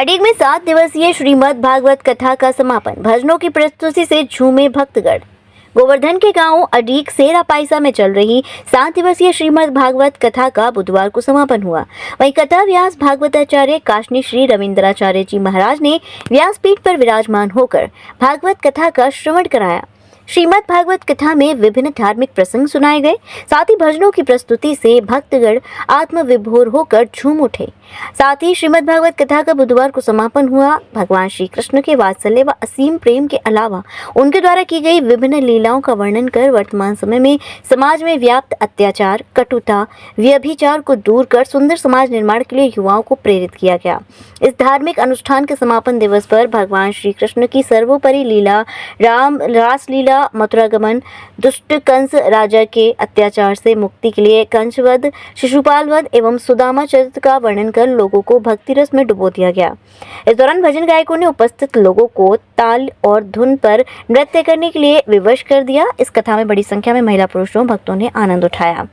अडीग में 7 दिवसीय श्रीमद् भागवत कथा का समापन। भजनों की प्रस्तुति से झूमे भक्तगण। गोवर्धन के गांव अडीग सेरा पाइसा में चल रही 7 दिवसीय श्रीमद् भागवत कथा का बुधवार को समापन हुआ। वहीं कथा व्यास भागवताचार्य काशनी श्री रविंद्राचार्य जी महाराज ने व्यासपीठ पर विराजमान होकर भागवत कथा का श्रवण कराया। श्रीमद् भागवत कथा में विभिन्न धार्मिक प्रसंग सुनाए गए। साथ ही भजनों की प्रस्तुति से भक्तगण आत्मविभोर होकर झूम उठे। साथ ही श्रीमद् भागवत कथा का बुधवार को समापन हुआ। भगवान श्री कृष्ण के वात्सल्य व असीम प्रेम के अलावा उनके द्वारा की गई विभिन्न लीलाओं का वर्णन कर वर्तमान समय में समाज में व्याप्त अत्याचार, कटुता, व्यभिचार को दूर कर सुंदर समाज निर्माण के लिए युवाओं को प्रेरित किया गया। इस धार्मिक अनुष्ठान के समापन दिवस पर भगवान श्री कृष्ण की सर्वोपरि लीला रास लीला, मथुरा गमन, दुष्ट कंस राजा के अत्याचार से मुक्ति के लिए कंसवध, शिशुपाल वध एवं सुदामा चरित्र का वर्णन कर लोगों को भक्ति रस में डुबो दिया गया। इस दौरान भजन गायकों ने उपस्थित लोगों को ताल और धुन पर नृत्य करने के लिए विवश कर दिया। इस कथा में बड़ी संख्या में महिला पुरुषों भक्तों ने आनंद उठाया।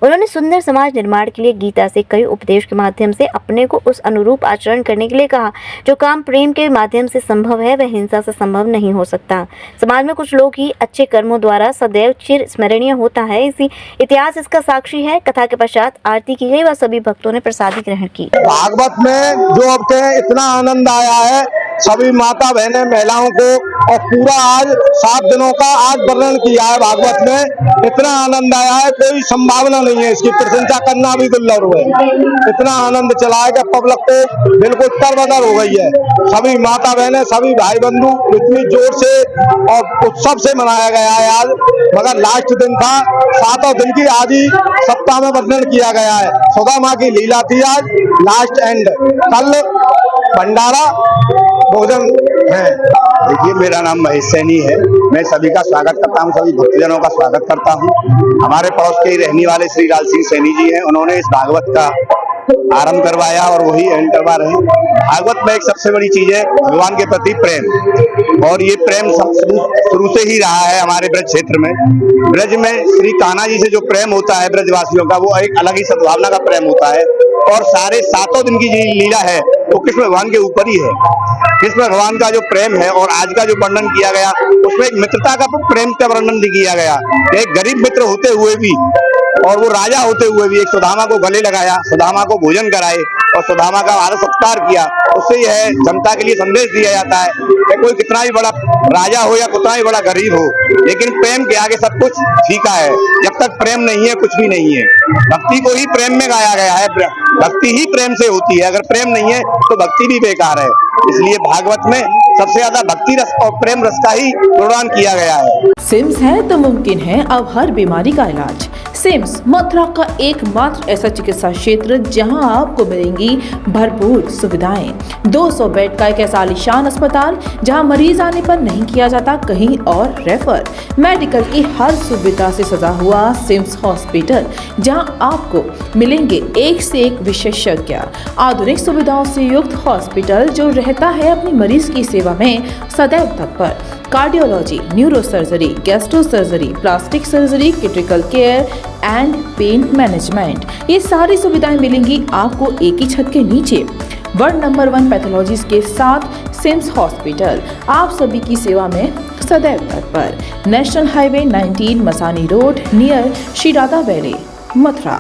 उन्होंने सुंदर समाज निर्माण के लिए गीता से कई उपदेश के माध्यम से अपने को उस अनुरूप आचरण करने के लिए कहा। जो काम प्रेम के माध्यम से संभव है वह हिंसा से संभव नहीं हो सकता। समाज में कुछ लोग ही अच्छे कर्मों द्वारा सदैव चिर स्मरणीय होता है, इसी इतिहास इसका साक्षी है। कथा के पश्चात आरती की गई व सभी भक्तों ने प्रसादी ग्रहण की। भागवत में जो अब इतना आनंद आया है सभी माता बहनें महिलाओं को, और पूरा आज 7 दिनों का आज वर्णन किया है। भागवत में इतना आनंद आया है, कोई संभावना नहीं है, इसकी प्रशंसा करना भी दुर्लभ है। इतना आनंद चला है कि पब्लिक को बिल्कुल तरबतर हो गई है। सभी माता बहनें, सभी भाई बंधु इतनी जोर से और उत्सव से मनाया गया है आज। मगर लास्ट दिन था, 7 दिन की आज ही सप्ताह में वर्णन किया गया है। सुदामा की लीला थी आज लास्ट एंड, कल भंडारा भोजन है। देखिए, मेरा नाम महेश सैनी है। मैं सभी का स्वागत करता हूं, सभी भक्तजनों का स्वागत करता हूं। हमारे पड़ोस के रहने वाले श्री लाल सिंह सैनी जी हैं, उन्होंने इस भागवत का आरंभ करवाया और वही एंड करवा रहे हैं। भागवत में एक सबसे बड़ी चीज है भगवान के प्रति प्रेम, और ये प्रेम शुरू से ही रहा है हमारे ब्रज क्षेत्र में। ब्रज में श्री कान्हा जी से जो प्रेम होता है ब्रजवासियों का, वो एक अलग ही सद्भावना का प्रेम होता है। और सारे 7 दिन की जो लीला है वो कृष्ण भगवान के ऊपर ही है। कृष्ण भगवान का जो प्रेम है और आज का जो वर्णन किया गया उसमें एक मित्रता का प्रेम का वर्णन भी किया गया। एक गरीब मित्र होते हुए भी और वो राजा होते हुए भी एक सुदामा को गले लगाया, सुदामा को भोजन कराए और सुदामा का आदर सत्कार किया। उससे यह जनता के लिए संदेश दिया जाता है कि कोई कितना भी बड़ा राजा हो या कितना भी बड़ा गरीब हो, लेकिन प्रेम के आगे सब कुछ फीका है। जब तक प्रेम नहीं है कुछ भी नहीं है। भक्ति को ही प्रेम में गाया गया है, भक्ति ही प्रेम से होती है। अगर प्रेम नहीं है तो भक्ति भी बेकार है। इसलिए भागवत में सबसे ज्यादा भक्ति रस और प्रेम रस का ही गुणगान किया गया है। सिम्स है तो मुमकिन है अब हर बीमारी का इलाज। सिम्स मथुरा का एकमात्र ऐसा चिकित्सा क्षेत्र जहां आपको मिलेंगी भरपूर सुविधाएं। 200 बेड का एक ऐसा आलीशान अस्पताल जहां मरीज आने पर नहीं किया जाता कहीं और रेफर। मेडिकल की हर सुविधा से सजा हुआ सिम्स हॉस्पिटल, जहां आपको मिलेंगे एक से एक विशेषज्ञ। आधुनिक सुविधाओं से युक्त हॉस्पिटल जो रहता है अपनी मरीज की सेवा में सदैव तत्पर। Cardiology, neuro surgery, gastro surgery, plastic surgery, critical care and pain management, ये सारी सुविधाएं मिलेंगी आपको एक ही छत के नीचे। वर्ल्ड नंबर 1 पैथोलॉजीज के साथ सिम्स हॉस्पिटल आप सभी की सेवा में सदैव तत्पर। National highway 19 Masani road near Shri Radha valley, Mathura.